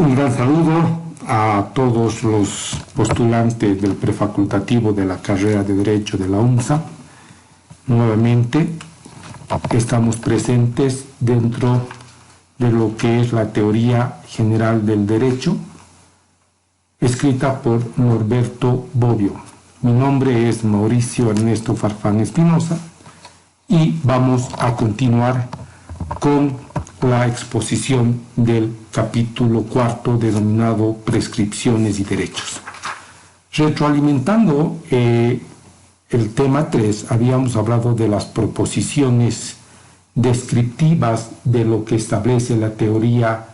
Un gran saludo a todos los postulantes del prefacultativo de la carrera de Derecho de la UNSA. Nuevamente estamos presentes dentro de lo que es la teoría general del derecho, escrita por Norberto Bobbio. Mi nombre es Mauricio Ernesto Farfán Espinosa y vamos a continuar con la exposición del capítulo cuarto denominado Prescripciones y Derechos. Retroalimentando el tema 3, habíamos hablado de las proposiciones descriptivas de lo que establece la teoría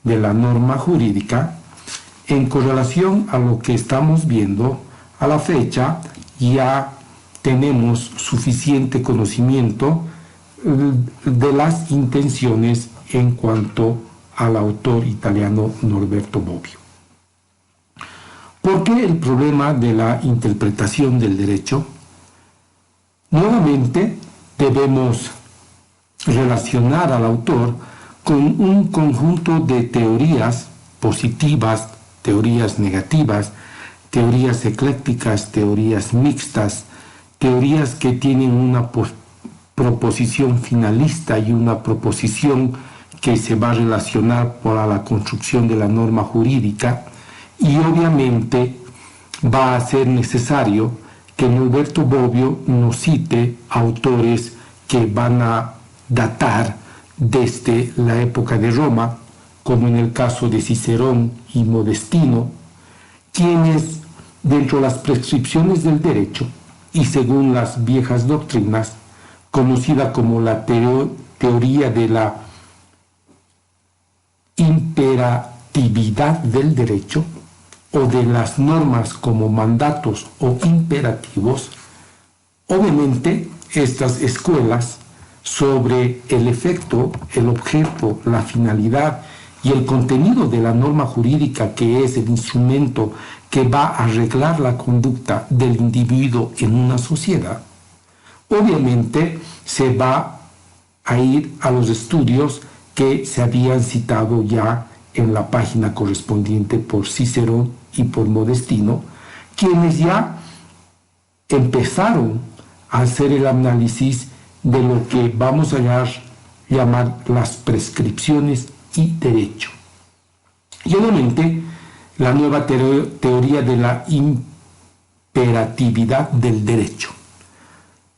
de la norma jurídica. En correlación a lo que estamos viendo, a la fecha ya tenemos suficiente conocimiento de las intenciones en cuanto al autor italiano Norberto Bobbio. ¿Por qué el problema de la interpretación del derecho? Nuevamente debemos relacionar al autor con un conjunto de teorías positivas, teorías negativas, teorías eclécticas, teorías mixtas, teorías que tienen una proposición finalista y una proposición que se va a relacionar para la construcción de la norma jurídica, y obviamente va a ser necesario que Norberto Bobbio nos cite autores que van a datar desde la época de Roma, como en el caso de Cicerón y Modestino, quienes dentro de las prescripciones del derecho y según las viejas doctrinas, conocida como la teoría de la imperatividad del derecho, o de las normas como mandatos o imperativos, obviamente estas escuelas sobre el efecto, el objeto, la finalidad y el contenido de la norma jurídica, que es el instrumento que va a arreglar la conducta del individuo en una sociedad, obviamente se va a ir a los estudios que se habían citado ya en la página correspondiente por Cicerón y por Modestino, quienes ya empezaron a hacer el análisis de lo que vamos a llamar las prescripciones y derecho. Y obviamente la nueva teoría de la imperatividad del derecho.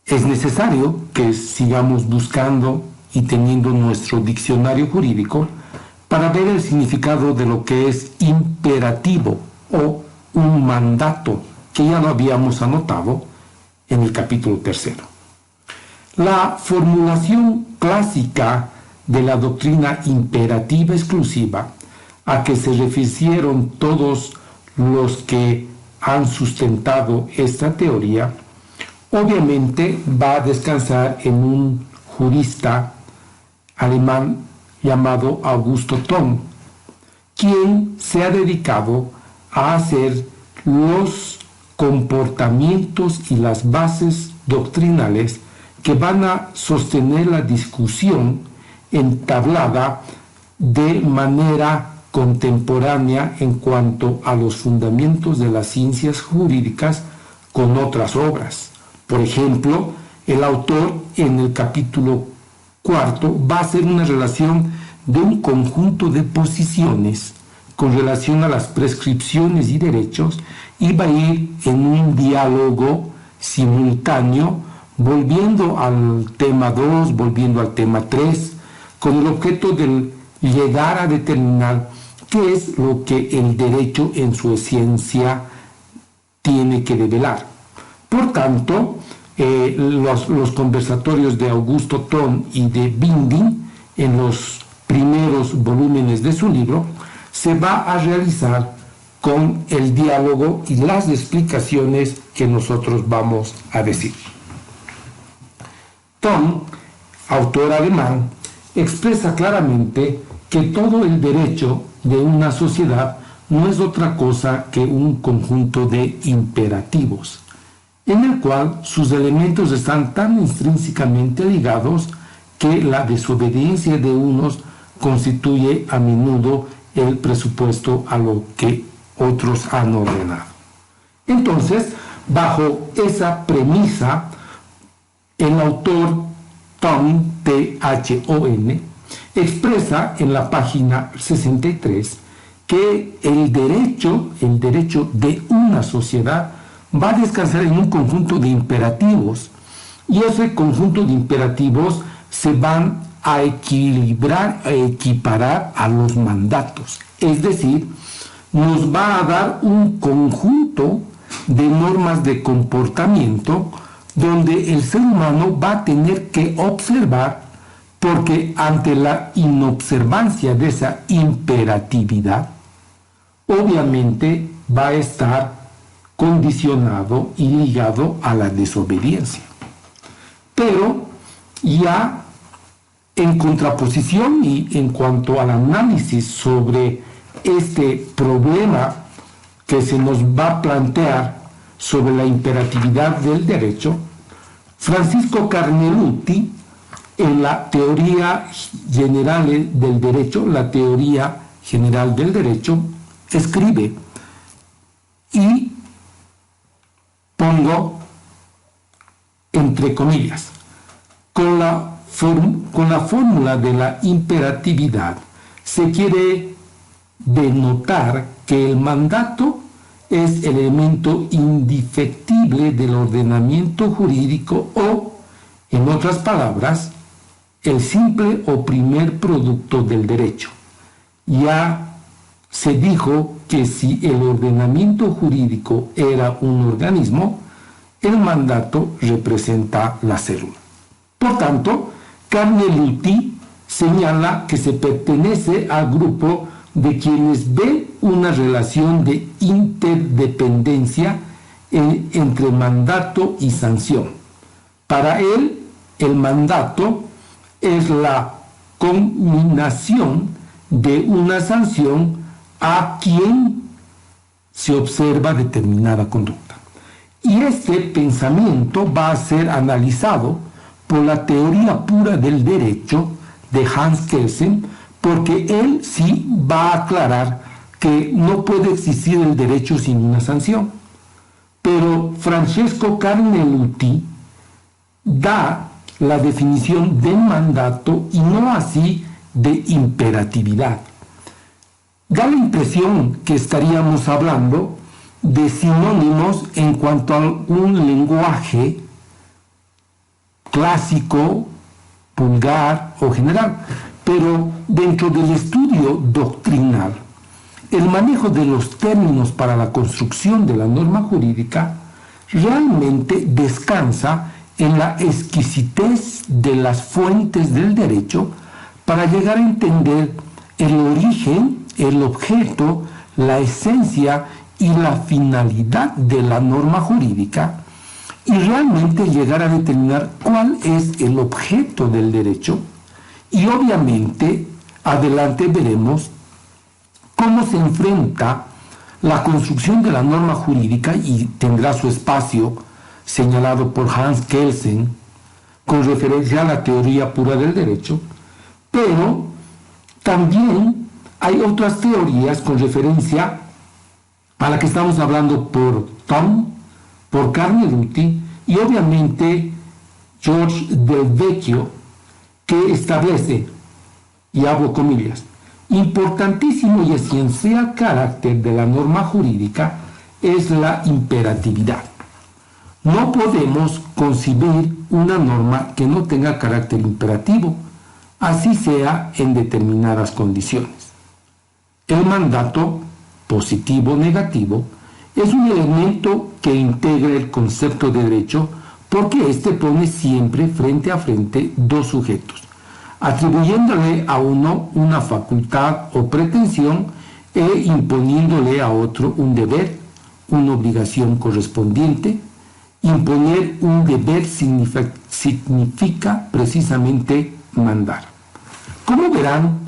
Es necesario que sigamos buscando y teniendo nuestro diccionario jurídico para ver el significado de lo que es imperativo o un mandato, que ya lo habíamos anotado en el capítulo 3. La formulación clásica de la doctrina imperativa exclusiva, a que se refirieron todos los que han sustentado esta teoría, obviamente va a descansar en un jurista alemán llamado Augusto Thom, quien se ha dedicado a hacer los comportamientos y las bases doctrinales que van a sostener la discusión entablada de manera contemporánea en cuanto a los fundamentos de las ciencias jurídicas con otras obras. Por ejemplo, el autor en el capítulo 4 va a hacer una relación de un conjunto de posiciones con relación a las prescripciones y derechos, y va a ir en un diálogo simultáneo, volviendo al tema 2, volviendo al tema 3, con el objeto de llegar a determinar qué es lo que el derecho en su esencia tiene que develar. Por tanto, los conversatorios de Augusto Thom y de Binding, en los primeros volúmenes de su libro, se va a realizar con el diálogo y las explicaciones que nosotros vamos a decir. Thom, autor alemán, expresa claramente que todo el derecho de una sociedad no es otra cosa que un conjunto de imperativos, en el cual sus elementos están tan intrínsecamente ligados que la desobediencia de unos constituye a menudo el presupuesto a lo que otros han ordenado. Entonces, bajo esa premisa, el autor Thon, T-H-O-N, expresa en la página 63 que el derecho de una sociedad va a descansar en un conjunto de imperativos, y ese conjunto de imperativos se van a equilibrar, a equiparar a los mandatos. Es decir, nos va a dar un conjunto de normas de comportamiento donde el ser humano va a tener que observar, porque ante la inobservancia de esa imperatividad, obviamente va a estar condicionado y ligado a la desobediencia. Pero ya en contraposición y en cuanto al análisis sobre este problema que se nos va a plantear sobre la imperatividad del derecho, Francisco Carneluti, en la teoría general del derecho, la teoría general del derecho, escribe, y pongo entre comillas, con la fórmula de la imperatividad se quiere denotar que el mandato es el elemento indefectible del ordenamiento jurídico o, en otras palabras, el simple o primer producto del derecho. Ya se dijo que si el ordenamiento jurídico era un organismo, el mandato representa la célula. Por tanto, Carneluti señala que se pertenece al grupo de quienes ven una relación de interdependencia entre mandato y sanción. Para él, el mandato es la conminación de una sanción a quien se observa determinada conducta. Y este pensamiento va a ser analizado por la teoría pura del derecho de Hans Kelsen, porque él sí va a aclarar que no puede existir el derecho sin una sanción. Pero Francesco Carneluti da la definición de mandato y no así de imperatividad. Da la impresión que estaríamos hablando de sinónimos en cuanto a un lenguaje clásico, vulgar o general, pero dentro del estudio doctrinal, el manejo de los términos para la construcción de la norma jurídica realmente descansa en la exquisitez de las fuentes del derecho para llegar a entender el origen, el objeto, la esencia y la finalidad de la norma jurídica, y realmente llegar a determinar cuál es el objeto del derecho. Y obviamente adelante veremos cómo se enfrenta la construcción de la norma jurídica, y tendrá su espacio señalado por Hans Kelsen con referencia a la teoría pura del derecho, pero también hay otras teorías con referencia a la que estamos hablando por Thon, por Carneluti y obviamente George Del Vecchio, que establece, y abro comillas, importantísimo y esencial carácter de la norma jurídica es la imperatividad. No podemos concebir una norma que no tenga carácter imperativo, así sea en determinadas condiciones. El mandato, positivo o negativo, es un elemento que integra el concepto de derecho porque éste pone siempre frente a frente dos sujetos, atribuyéndole a uno una facultad o pretensión e imponiéndole a otro un deber, una obligación correspondiente. Imponer un deber significa precisamente mandar. Como verán,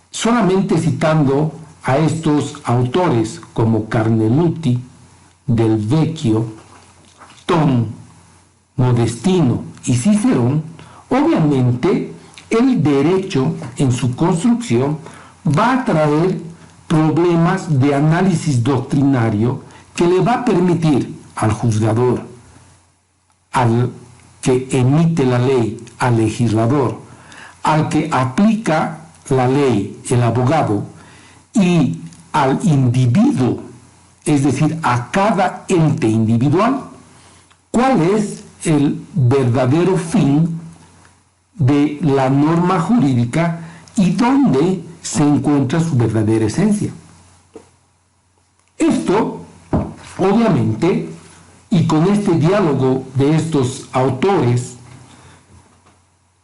solamente citando a estos autores como Carneluti, Del Vecchio, Thon, Modestino y Cicerón, obviamente el derecho en su construcción va a traer problemas de análisis doctrinario que le va a permitir al juzgador, al que emite la ley, al legislador, al que aplica la ley, el abogado, y al individuo, es decir, a cada ente individual, cuál es el verdadero fin de la norma jurídica y dónde se encuentra su verdadera esencia. Esto, obviamente, y con este diálogo de estos autores,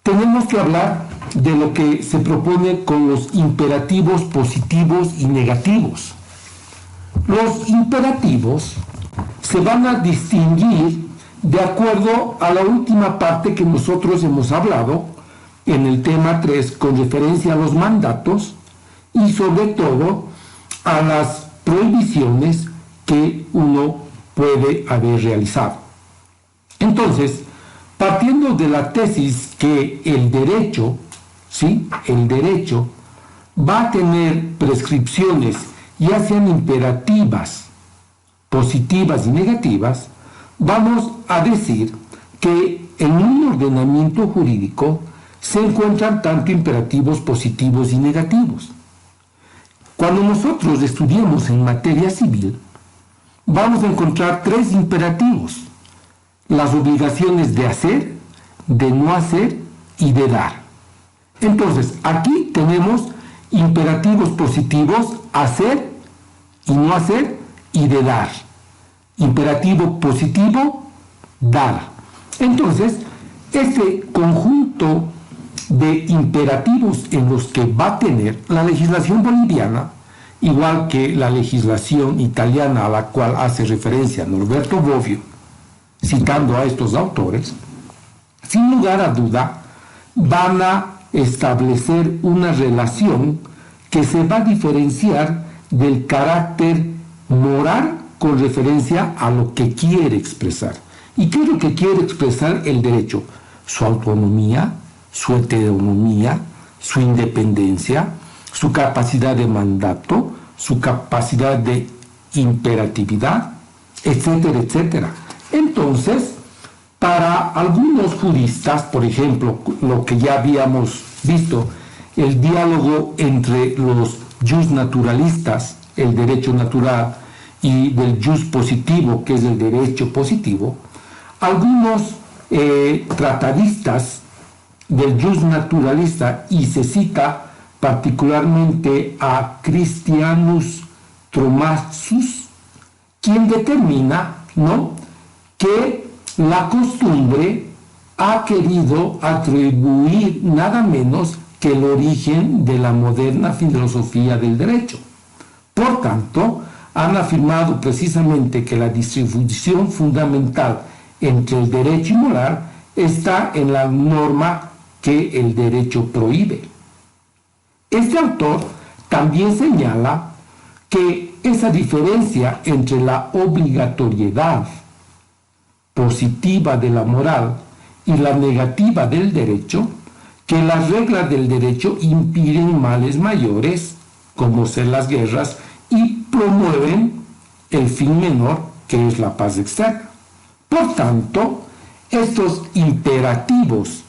tenemos que hablar de lo que se propone con los imperativos positivos y negativos. Los imperativos se van a distinguir de acuerdo a la última parte que nosotros hemos hablado en el tema 3 con referencia a los mandatos y sobre todo a las prohibiciones que uno puede haber realizado. Entonces, partiendo de la tesis que el derecho, ¿sí? El derecho va a tener prescripciones, ya sean imperativas, positivas y negativas, vamos a decir que en un ordenamiento jurídico se encuentran tanto imperativos positivos y negativos. Cuando nosotros estudiamos en materia civil, vamos a encontrar 3 imperativos: las obligaciones de hacer, de no hacer y de dar. Entonces, aquí tenemos imperativos positivos: hacer y no hacer, y de dar. Imperativo positivo, dar. Entonces, este conjunto de imperativos en los que va a tener la legislación boliviana, igual que la legislación italiana a la cual hace referencia Norberto Bobbio, citando a estos autores, sin lugar a duda, van a establecer una relación que se va a diferenciar del carácter moral con referencia a lo que quiere expresar. ¿Y qué es lo que quiere expresar el derecho? Su autonomía, su heteronomía, su independencia, su capacidad de mandato, su capacidad de imperatividad, etcétera, etcétera. Entonces, para algunos juristas, por ejemplo, lo que ya habíamos visto, el diálogo entre los jus naturalistas, el derecho natural, y del jus positivo, que es el derecho positivo, algunos tratadistas del jus naturalista, y se cita particularmente a Christianus Tromasus, quien determina, ¿no?, que la costumbre ha querido atribuir nada menos que el origen de la moderna filosofía del derecho. Por tanto, han afirmado precisamente que la distribución fundamental entre el derecho y moral está en la norma que el derecho prohíbe. Este autor también señala que esa diferencia entre la obligatoriedad positiva de la moral y la negativa del derecho, que las reglas del derecho impiden males mayores, como ser las guerras, y promueven el fin menor, que es la paz externa. Por tanto, estos imperativos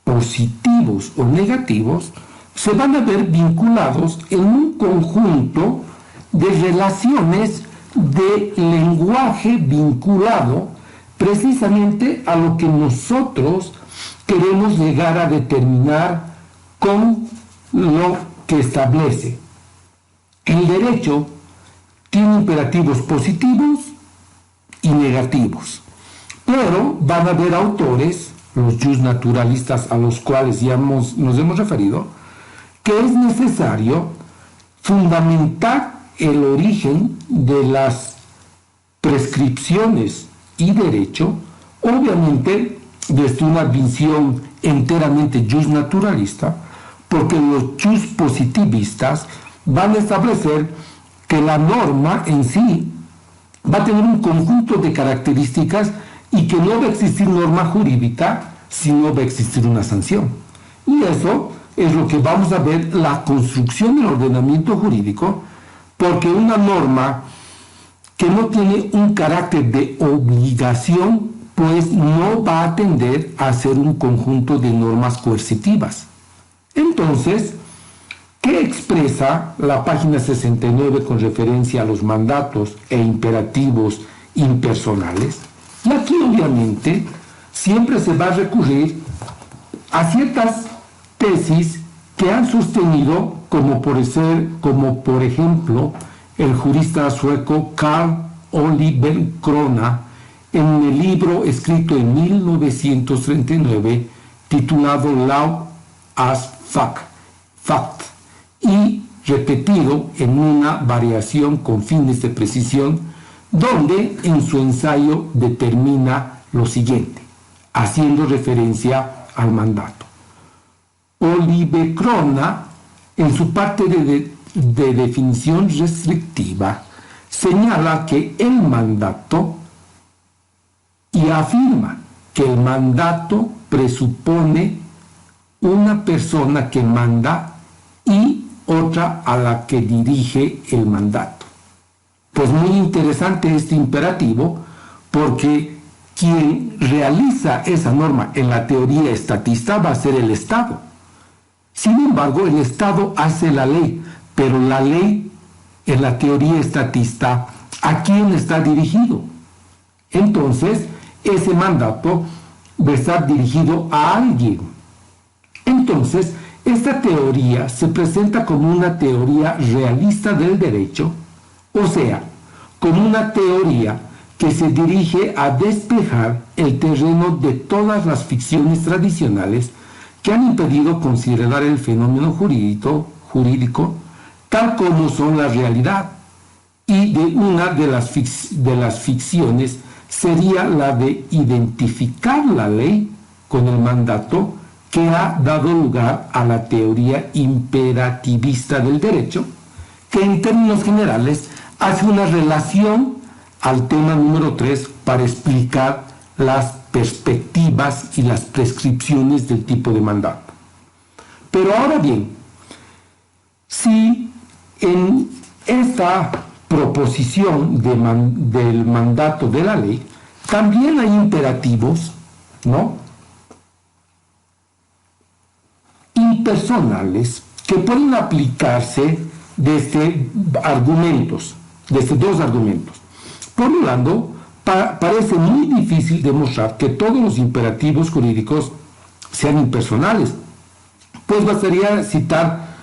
positivos o negativos se van a ver vinculados en un conjunto de relaciones de lenguaje vinculado precisamente a lo que nosotros queremos llegar a determinar con lo que establece. El derecho tiene imperativos positivos y negativos, pero van a haber autores, los jus naturalistas a los cuales ya nos hemos referido, que es necesario fundamentar el origen de las prescripciones y derecho, obviamente desde una visión enteramente jus naturalista, porque los jus positivistas van a establecer que la norma en sí va a tener un conjunto de características y que no va a existir norma jurídica si no va a existir una sanción. Y eso es lo que vamos a ver, la construcción del ordenamiento jurídico, porque una norma que no tiene un carácter de obligación, pues no va a tender a ser un conjunto de normas coercitivas. Entonces, ¿qué expresa la página 69 con referencia a los mandatos e imperativos impersonales? Y aquí obviamente siempre se va a recurrir a ciertas tesis que han sostenido, como por ejemplo el jurista sueco Carl Oliver Krona, en el libro escrito en 1939 titulado Law as Fact, y repetido en una variación con fines de precisión, donde en su ensayo determina lo siguiente, haciendo referencia al mandato. Oliver Krona, en su parte de definición restrictiva, señala que el mandato y afirma que el mandato presupone una persona que manda y otra a la que dirige el mandato. Pues muy interesante este imperativo, porque quien realiza esa norma en la teoría estatista va a ser el Estado. Sin embargo, el Estado hace la ley, pero la ley en la teoría estatista, ¿a quién está dirigido? Entonces, ese mandato va a estar dirigido a alguien. Entonces, esta teoría se presenta como una teoría realista del derecho, o sea, como una teoría que se dirige a despejar el terreno de todas las ficciones tradicionales que han impedido considerar el fenómeno jurídico tal como son la realidad. Y de una de las ficciones sería la de identificar la ley con el mandato, que ha dado lugar a la teoría imperativista del derecho, que en términos generales hace una relación al tema número 3 para explicar las perspectivas y las prescripciones del tipo de mandato. Pero ahora bien, si en esta proposición del mandato de la ley también hay imperativos, ¿no?, impersonales, que pueden aplicarse desde dos argumentos. Por un lado, parece muy difícil demostrar que todos los imperativos jurídicos sean impersonales, pues bastaría citar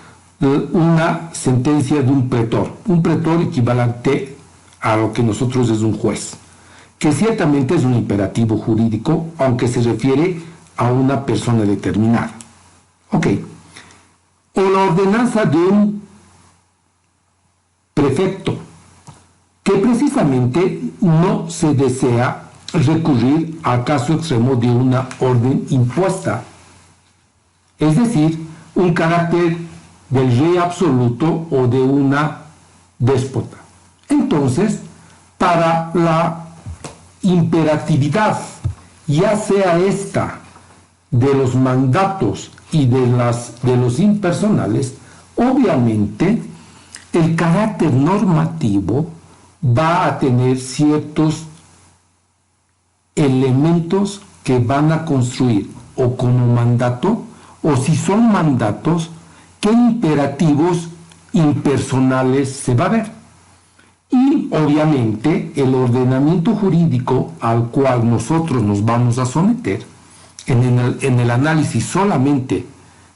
una sentencia de un pretor equivalente a lo que nosotros es un juez, que ciertamente es un imperativo jurídico, aunque se refiere a una persona determinada. Ok. O la ordenanza de un prefecto, que precisamente no se desea recurrir al caso extremo de una orden impuesta, es decir, un carácter del rey absoluto o de una déspota. Entonces, para la imperatividad, ya sea esta de los mandatos y de los impersonales, obviamente el carácter normativo va a tener ciertos elementos que van a construir o como mandato, o si son mandatos, qué imperativos impersonales se va a ver. Y obviamente el ordenamiento jurídico al cual nosotros nos vamos a someter en el análisis solamente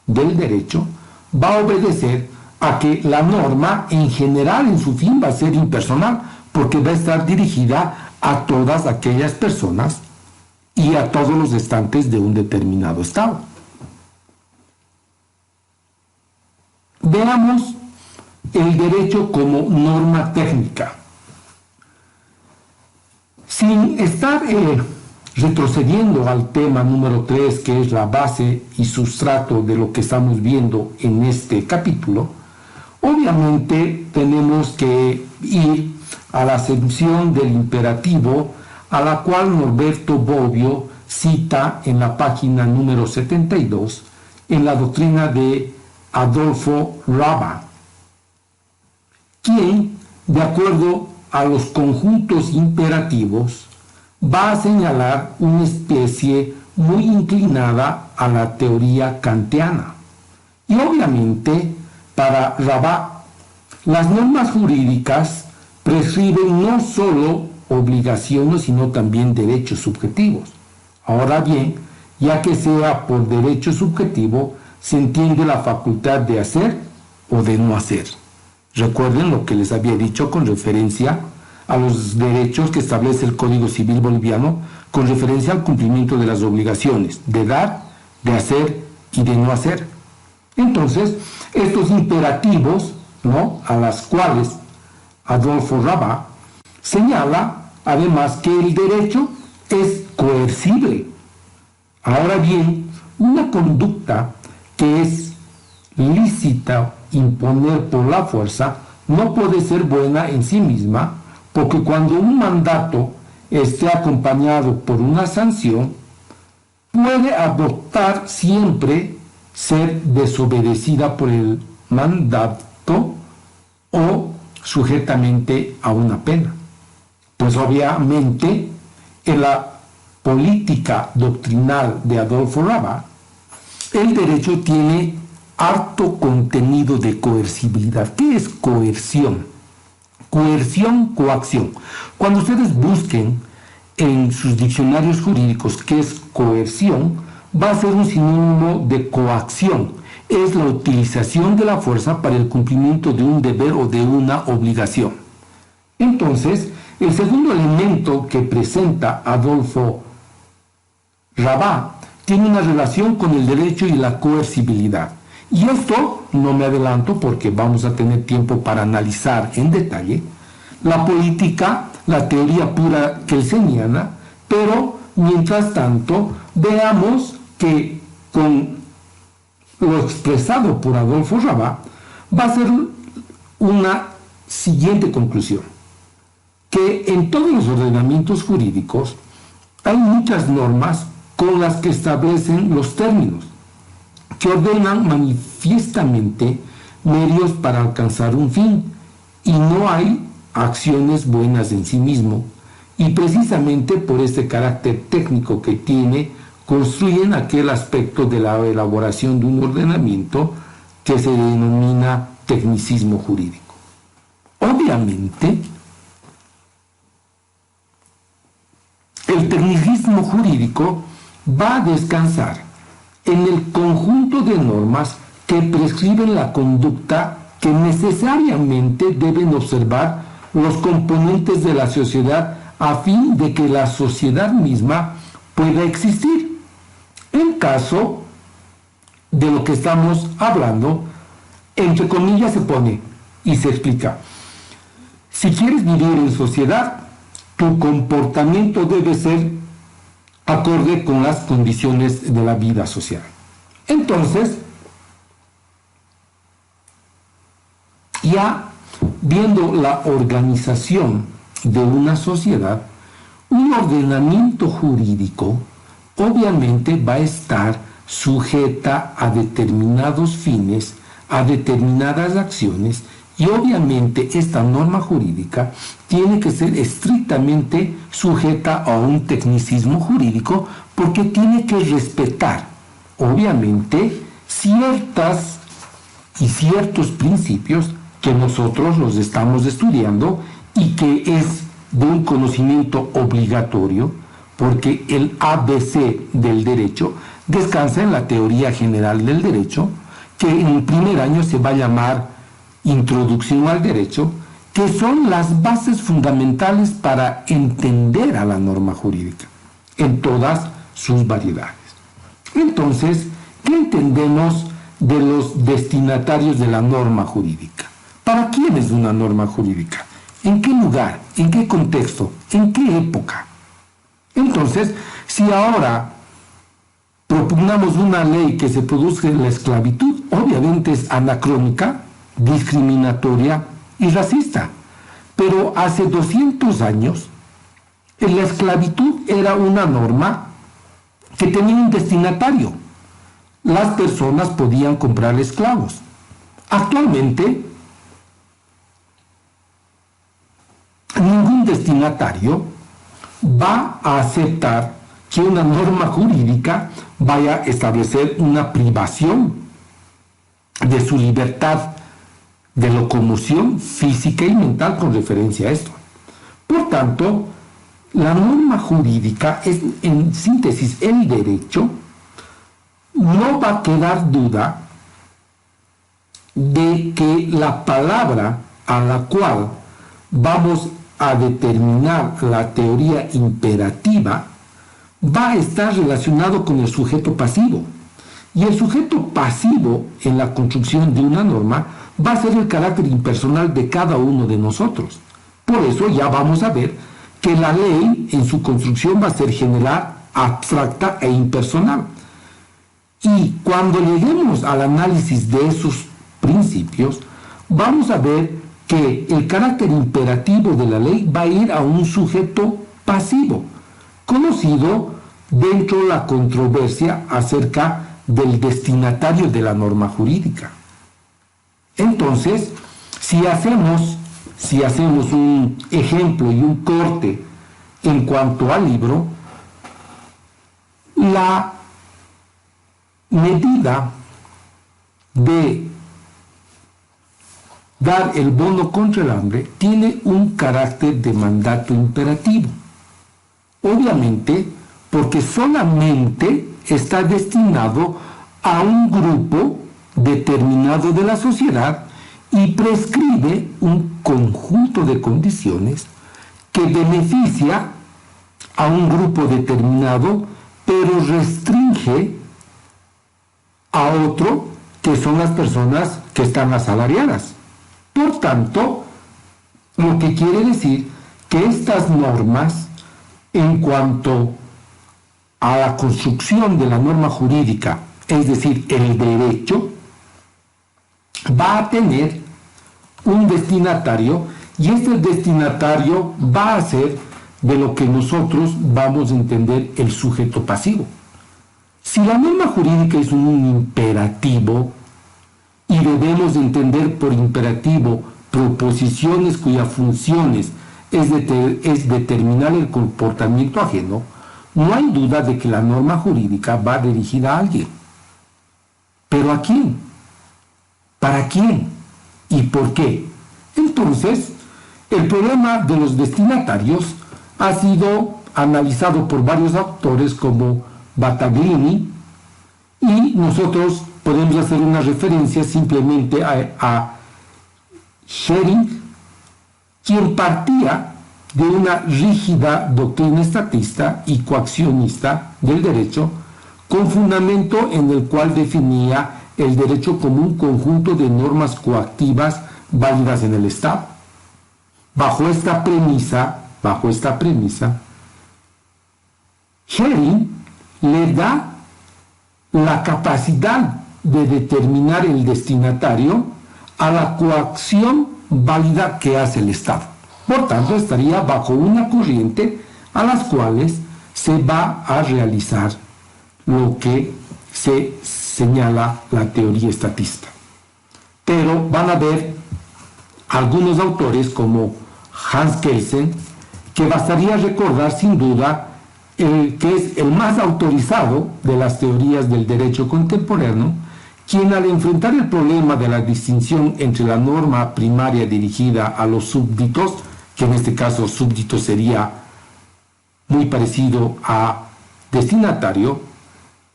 del derecho va a obedecer a que la norma en general en su fin va a ser impersonal, porque va a estar dirigida a todas aquellas personas y a todos los estantes de un determinado estado. Veamos el derecho como norma técnica. Sin estar retrocediendo al tema número 3, que es la base y sustrato de lo que estamos viendo en este capítulo, obviamente tenemos que ir a la acepción del imperativo, a la cual Norberto Bobbio cita en la página número 72, en la doctrina de Adolfo Raba. quien, de acuerdo a los conjuntos imperativos, va a señalar una especie muy inclinada a la teoría kantiana. Y obviamente, para Rabat, las normas jurídicas prescriben no solo obligaciones, sino también derechos subjetivos. Ahora bien, ya que sea por derecho subjetivo, se entiende la facultad de hacer o de no hacer. Recuerden lo que les había dicho con referencia a los derechos que establece el Código Civil boliviano con referencia al cumplimiento de las obligaciones de dar, de hacer y de no hacer. Entonces, estos imperativos, ¿no?, a las cuales Adolfo Rabat señala además que el derecho es coercible. Ahora bien, una conducta que es lícita imponer por la fuerza no puede ser buena en sí misma, porque cuando un mandato esté acompañado por una sanción, puede adoptar siempre ser desobedecida por el mandato o sujetamente a una pena. Pues obviamente en la política doctrinal de Adolfo Rabat, el derecho tiene harto contenido de coercibilidad. ¿Qué es coerción? Coerción, coacción. Cuando ustedes busquen en sus diccionarios jurídicos qué es coerción, va a ser un sinónimo de coacción. Es la utilización de la fuerza para el cumplimiento de un deber o de una obligación. Entonces, el segundo elemento que presenta Adolfo Rabat tiene una relación con el derecho y la coercibilidad. Y esto no me adelanto porque vamos a tener tiempo para analizar en detalle la política, la teoría pura kelseniana, pero mientras tanto veamos que con lo expresado por Adolfo Rabat va a ser una siguiente conclusión, que en todos los ordenamientos jurídicos hay muchas normas con las que establecen los términos, que ordenan manifiestamente medios para alcanzar un fin, y no hay acciones buenas en sí mismo, y precisamente por este carácter técnico que tiene, construyen aquel aspecto de la elaboración de un ordenamiento que se denomina tecnicismo jurídico. Obviamente, el tecnicismo jurídico va a descansar en el conjunto de normas que prescriben la conducta que necesariamente deben observar los componentes de la sociedad a fin de que la sociedad misma pueda existir. En caso de lo que estamos hablando, entre comillas se pone y se explica: si quieres vivir en sociedad, tu comportamiento debe ser acorde con las condiciones de la vida social. Entonces, ya viendo la organización de una sociedad, un ordenamiento jurídico obviamente va a estar sujeta a determinados fines, a determinadas acciones, y obviamente esta norma jurídica tiene que ser estrictamente sujeta a un tecnicismo jurídico, porque tiene que respetar, obviamente, ciertas y ciertos principios que nosotros los estamos estudiando y que es de un conocimiento obligatorio, porque el ABC del derecho descansa en la teoría general del derecho, que en el primer año se va a llamar Introducción al Derecho, que son las bases fundamentales para entender a la norma jurídica en todas sus variedades. Entonces, ¿qué entendemos de los destinatarios de la norma jurídica? ¿Para quién es una norma jurídica? ¿En qué lugar? ¿En qué contexto? ¿En qué época? Entonces, si ahora propugnamos una ley que se produzca en la esclavitud, obviamente es anacrónica, discriminatoria y racista. Pero hace 200 años, la esclavitud era una norma que tenía un destinatario. Las personas podían comprar esclavos. Actualmente, destinatario va a aceptar que una norma jurídica vaya a establecer una privación de su libertad de locomoción física y mental con referencia a esto. Por tanto, la norma jurídica es, en síntesis, el derecho. No va a quedar duda de que la palabra a la cual vamos a determinar la teoría imperativa va a estar relacionado con el sujeto pasivo. Y el sujeto pasivo en la construcción de una norma va a ser el carácter impersonal de cada uno de nosotros. Por eso ya vamos a ver que la ley en su construcción va a ser general, abstracta e impersonal. Y cuando lleguemos al análisis de esos principios, vamos a ver que el carácter imperativo de la ley va a ir a un sujeto pasivo, conocido dentro de la controversia acerca del destinatario de la norma jurídica. Entonces, si hacemos un ejemplo y un corte en cuanto al libro, la medida de dar el bono contra el hambre tiene un carácter de mandato imperativo. Obviamente, porque solamente está destinado a un grupo determinado de la sociedad y prescribe un conjunto de condiciones que beneficia a un grupo determinado, pero restringe a otro, que son las personas que están asalariadas. Por tanto, lo que quiere decir que estas normas, en cuanto a la construcción de la norma jurídica, es decir, el derecho, va a tener un destinatario, y este destinatario va a ser de lo que nosotros vamos a entender el sujeto pasivo. Si la norma jurídica es un imperativo, y debemos entender por imperativo proposiciones cuyas funciones es determinar el comportamiento ajeno, no hay duda de que la norma jurídica va dirigida a alguien. ¿Pero a quién? ¿Para quién? ¿Y por qué? Entonces, el problema de los destinatarios ha sido analizado por varios autores como Battaglini, y nosotros podemos hacer una referencia simplemente a Schelling, quien partía de una rígida doctrina estatista y coaccionista del derecho, con fundamento en el cual definía el derecho como un conjunto de normas coactivas válidas en el Estado. Bajo esta premisa, Schelling le da la capacidad de determinar el destinatario a la coacción válida que hace el Estado. Por tanto, estaría bajo una corriente a las cuales se va a realizar lo que se señala la teoría estatista. Pero van a ver algunos autores como Hans Kelsen, que bastaría recordar sin duda que es el más autorizado de las teorías del derecho contemporáneo, quien al enfrentar el problema de la distinción entre la norma primaria dirigida a los súbditos, que en este caso súbdito sería muy parecido a destinatario,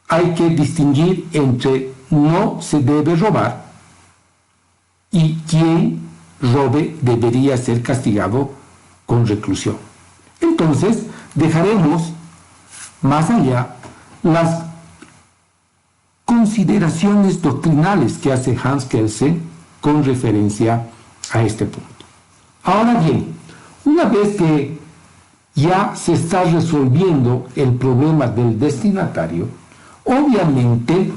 hay que distinguir entre no se debe robar y quien robe debería ser castigado con reclusión. Entonces, dejaremos más allá las consideraciones doctrinales que hace Hans Kelsen con referencia a este punto. Ahora bien, una vez que ya se está resolviendo el problema del destinatario, obviamente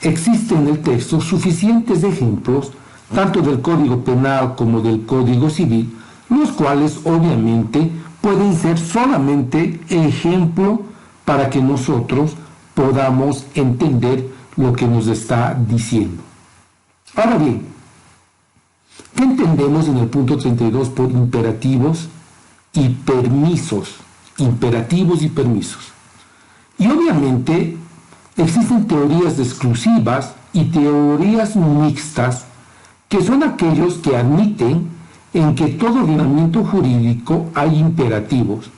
existen en el texto suficientes ejemplos, tanto del Código Penal como del Código Civil, los cuales obviamente pueden ser solamente ejemplo para que nosotros podamos entender lo que nos está diciendo. Ahora bien, ¿qué entendemos en el punto 32 por imperativos y permisos, imperativos y permisos. Y obviamente existen teorías exclusivas y teorías mixtas, que son aquellos que admiten en que todo ordenamiento jurídico hay imperativos,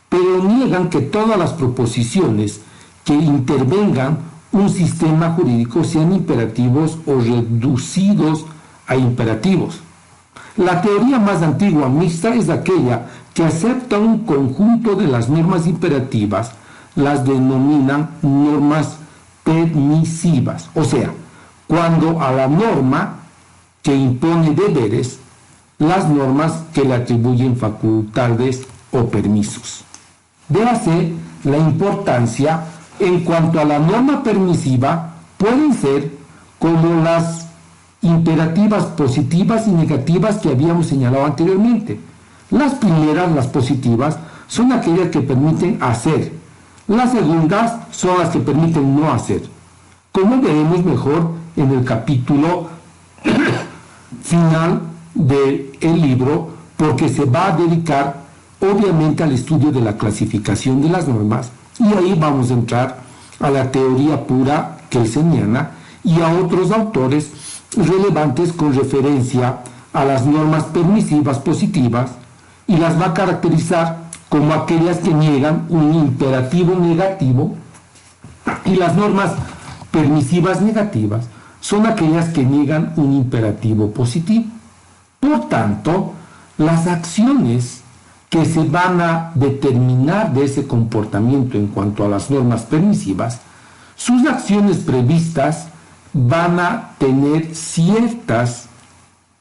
pero niegan que todas las proposiciones que intervengan un sistema jurídico sean imperativos o reducidos a imperativos. La teoría más antigua mixta es aquella que acepta un conjunto de las normas imperativas, las denominan normas permisivas, o sea, cuando a la norma que impone deberes, las normas que le atribuyen facultades o permisos. Véase la importancia en cuanto a la norma permisiva, pueden ser como las imperativas positivas y negativas que habíamos señalado anteriormente. Las primeras, las positivas, son aquellas que permiten hacer. Las segundas son las que permiten no hacer. Como veremos mejor en el capítulo final del libro, porque se va a dedicar obviamente al estudio de la clasificación de las normas, y ahí vamos a entrar a la teoría pura kelseniana y a otros autores relevantes con referencia a las normas permisivas positivas, y las va a caracterizar como aquellas que niegan un imperativo negativo, y las normas permisivas negativas son aquellas que niegan un imperativo positivo. Por tanto, las acciones que se van a determinar de ese comportamiento en cuanto a las normas permisivas, sus acciones previstas van a tener ciertas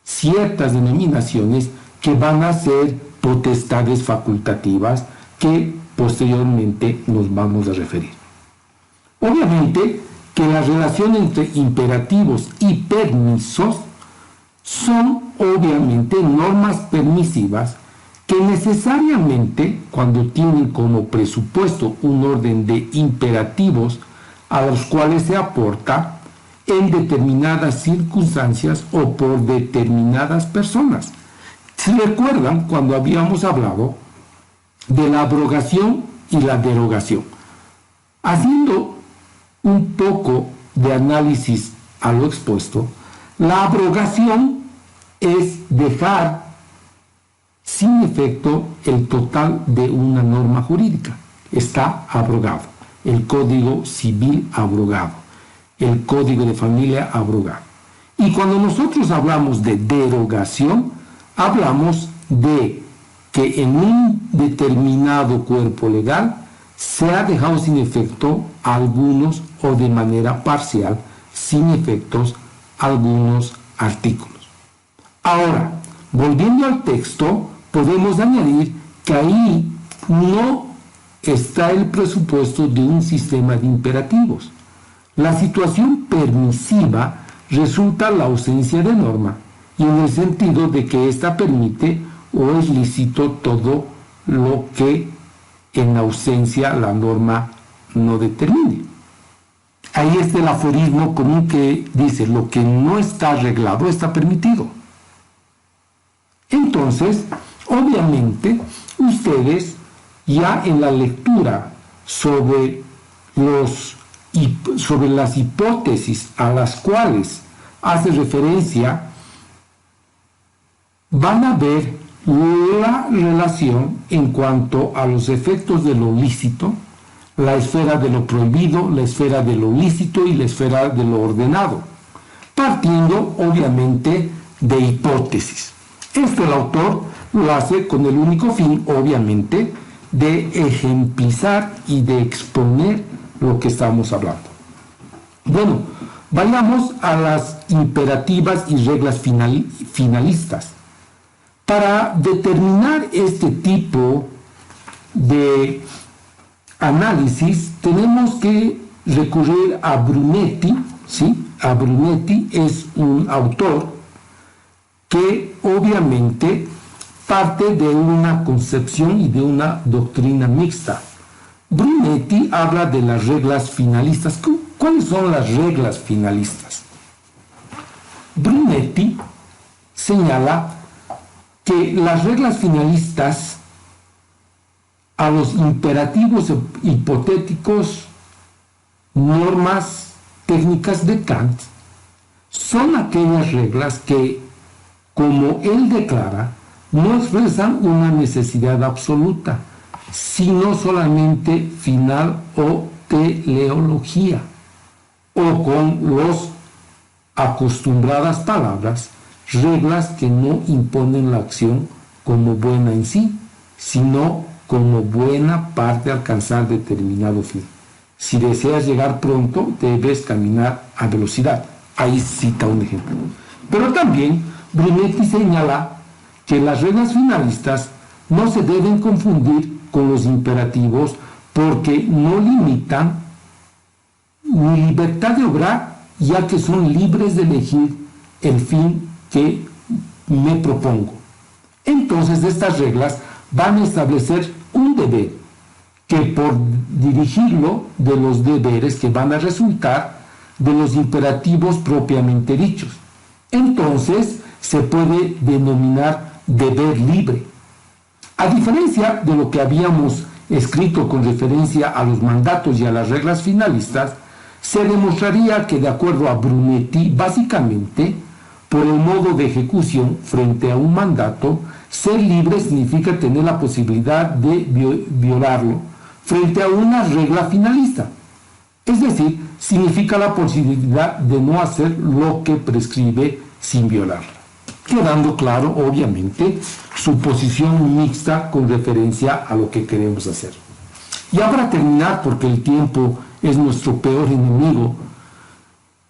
denominaciones que van a ser potestades facultativas, que posteriormente nos vamos a referir. Obviamente que la relación entre imperativos y permisos son obviamente normas permisivas que necesariamente, cuando tienen como presupuesto un orden de imperativos a los cuales se aporta en determinadas circunstancias o por determinadas personas. ¿Se recuerdan cuando habíamos hablado de la abrogación y la derogación? Haciendo un poco de análisis a lo expuesto, la abrogación es dejar sin efecto el total de una norma jurídica. Está abrogado. El Código Civil abrogado. El Código de Familia abrogado. Y cuando nosotros hablamos de derogación, hablamos de que en un determinado cuerpo legal se ha dejado sin efecto algunos o de manera parcial sin efectos algunos artículos. Ahora, volviendo al texto, podemos añadir que ahí no está el presupuesto de un sistema de imperativos. La situación permisiva resulta la ausencia de norma, y en el sentido de que ésta permite o es lícito todo lo que en ausencia la norma no determine. Ahí está el aforismo común que dice: lo que no está arreglado está permitido. Entonces, obviamente, ustedes ya en la lectura sobre las hipótesis a las cuales hace referencia, van a ver la relación en cuanto a los efectos de lo lícito, la esfera de lo prohibido, la esfera de lo lícito y la esfera de lo ordenado, partiendo obviamente de hipótesis. Esto el autor lo hace con el único fin, obviamente, de ejemplizar y de exponer lo que estamos hablando. Bueno, vayamos a las imperativas y reglas finalistas. Para determinar este tipo de análisis tenemos que recurrir a Brunetti, ¿sí? A Brunetti es un autor que obviamente parte de una concepción y de una doctrina mixta. Brunetti habla de las reglas finalistas. ¿Cuáles son las reglas finalistas? Brunetti señala que las reglas finalistas a los imperativos hipotéticos, normas técnicas de Kant, son aquellas reglas que, como él declara, no expresan una necesidad absoluta, sino solamente final o teleología, o con las acostumbradas palabras, reglas que no imponen la acción como buena en sí, sino como buena parte de alcanzar determinado fin. Si deseas llegar pronto, debes caminar a velocidad. Ahí cita un ejemplo. Pero también Brunetti señala que las reglas finalistas no se deben confundir con los imperativos porque no limitan mi libertad de obrar, ya que son libres de elegir el fin que me propongo. Entonces estas reglas van a establecer un deber que por dirigirlo de los deberes que van a resultar de los imperativos propiamente dichos. Entonces se puede denominar deber libre. A diferencia de lo que habíamos escrito con referencia a los mandatos y a las reglas finalistas, se demostraría que de acuerdo a Brunetti, básicamente, por el modo de ejecución frente a un mandato, ser libre significa tener la posibilidad de violarlo frente a una regla finalista. Es decir, significa la posibilidad de no hacer lo que prescribe sin violarla. Quedando claro, obviamente, su posición mixta con referencia a lo que queremos hacer. Ya para terminar, porque el tiempo es nuestro peor enemigo,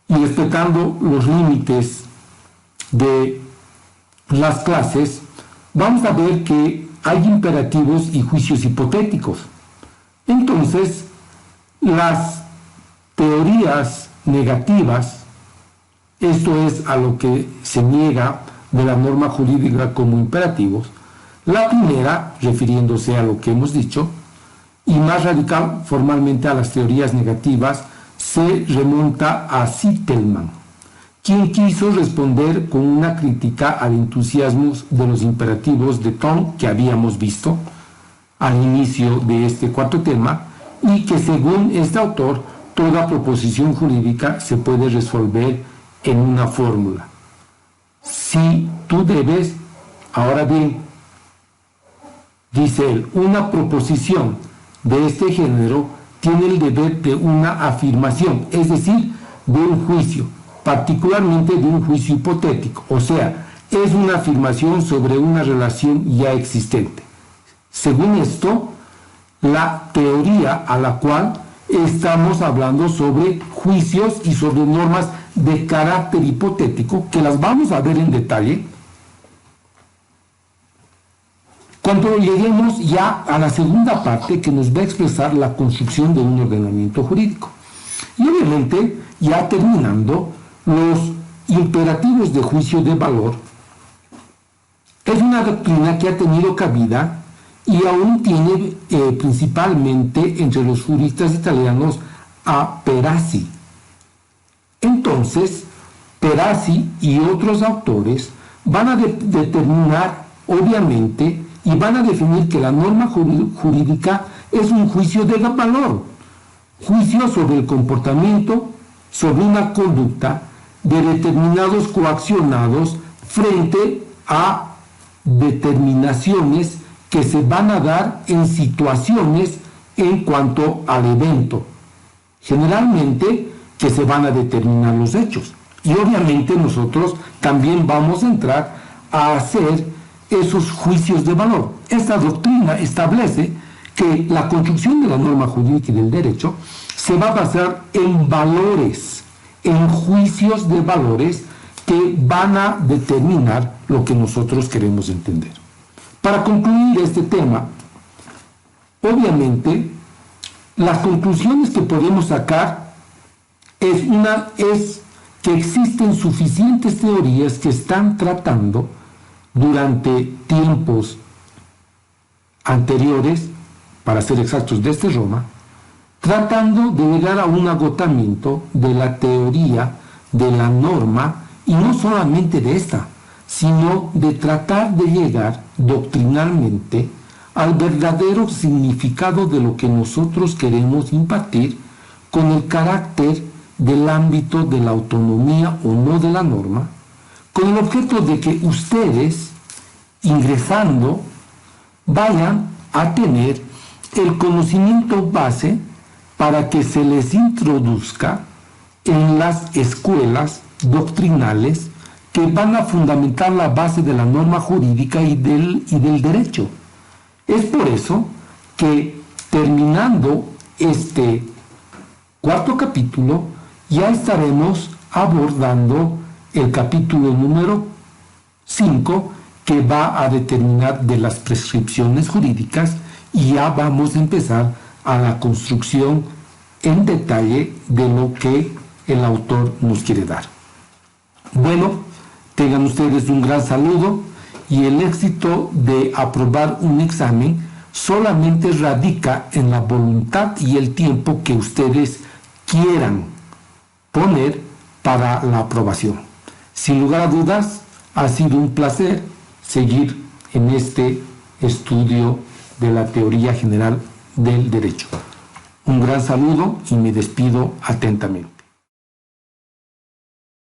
y respetando los límites de las clases, vamos a ver que hay imperativos y juicios hipotéticos. Entonces, las teorías negativas, esto es a lo que se niega de la norma jurídica como imperativos, la primera, refiriéndose a lo que hemos dicho, y más radical formalmente a las teorías negativas, se remonta a Zitelmann, quien quiso responder con una crítica al entusiasmo de los imperativos de Tom que habíamos visto al inicio de este cuarto tema, y que según este autor, toda proposición jurídica se puede resolver en una fórmula. Si tú debes, ahora bien, dice él, una proposición de este género tiene el deber de una afirmación, es decir, de un juicio, particularmente de un juicio hipotético, o sea, es una afirmación sobre una relación ya existente. Según esto, la teoría a la cual estamos hablando sobre juicios y sobre normas de carácter hipotético, que las vamos a ver en detalle cuando lleguemos ya a la segunda parte que nos va a expresar la construcción de un ordenamiento jurídico. Y obviamente, ya terminando, los imperativos de juicio de valor es una doctrina que ha tenido cabida y aún tiene principalmente entre los juristas italianos a Perazzi. Entonces, Perazzi y otros autores van a determinar, obviamente, y van a definir que la norma jurídica es un juicio de valor, juicio sobre el comportamiento, sobre una conducta de determinados coaccionados frente a determinaciones que se van a dar en situaciones en cuanto al evento, generalmente que se van a determinar los hechos. Y obviamente nosotros también vamos a entrar a hacer esos juicios de valor. Esta doctrina establece que la construcción de la norma jurídica y del derecho se va a basar en valores, en juicios de valores que van a determinar lo que nosotros queremos entender. Para concluir este tema, obviamente, las conclusiones que podemos sacar es que existen suficientes teorías que están tratando durante tiempos anteriores, para ser exactos, desde Roma, tratando de llegar a un agotamiento de la teoría de la norma, y no solamente de esta, sino de tratar de llegar doctrinalmente al verdadero significado de lo que nosotros queremos impartir con el carácter del ámbito de la autonomía o no de la norma, con el objeto de que ustedes, ingresando, vayan a tener el conocimiento base para que se les introduzca en las escuelas doctrinales que van a fundamentar la base de la norma jurídica y del derecho. Es por eso que, terminando este cuarto capítulo, ya estaremos abordando el capítulo número 5, que va a determinar de las prescripciones jurídicas, y ya vamos a empezar a la construcción en detalle de lo que el autor nos quiere dar. Bueno, tengan ustedes un gran saludo, y el éxito de aprobar un examen solamente radica en la voluntad y el tiempo que ustedes quieran poner para la aprobación. Sin lugar a dudas, ha sido un placer seguir en este estudio de la teoría general del derecho. Un gran saludo y me despido atentamente.